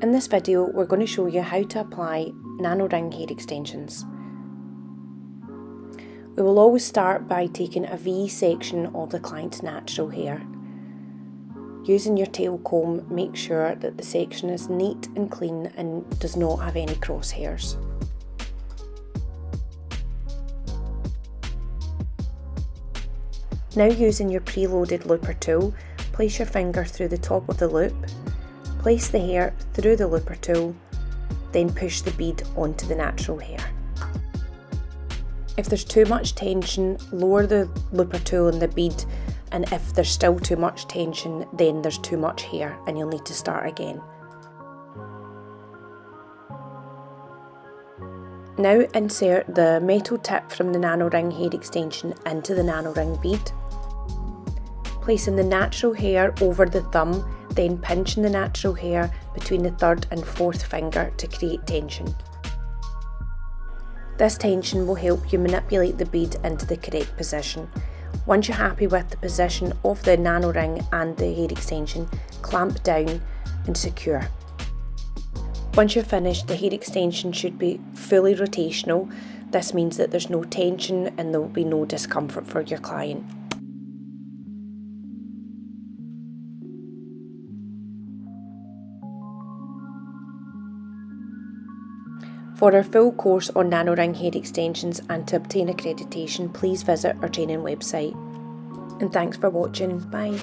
In this video, we're going to show you how to apply nano ring hair extensions. We will always start by taking a V section of the client's natural hair. Using your tail comb, make sure that the section is neat and clean and does not have any crosshairs. Now, using your preloaded looper tool, place your finger through the top of the loop, place the hair through the looper tool, then push the bead onto the natural hair. If there's too much tension, lower the looper tool and the bead, and if there's still too much tension, then there's too much hair and you'll need to start again. Now insert the metal tip from the nano ring hair extension into the nano ring bead. Placing the natural hair over the thumb, then pinching the natural hair between the third and fourth finger to create tension. This tension will help you manipulate the bead into the correct position. Once you're happy with the position of the nano ring and the hair extension, clamp down and secure. Once you're finished, the hair extension should be fully rotational. This means that there's no tension and there will be no discomfort for your client. For our full course on nano ring hair extensions and to obtain accreditation, please visit our training website. And thanks for watching. Bye.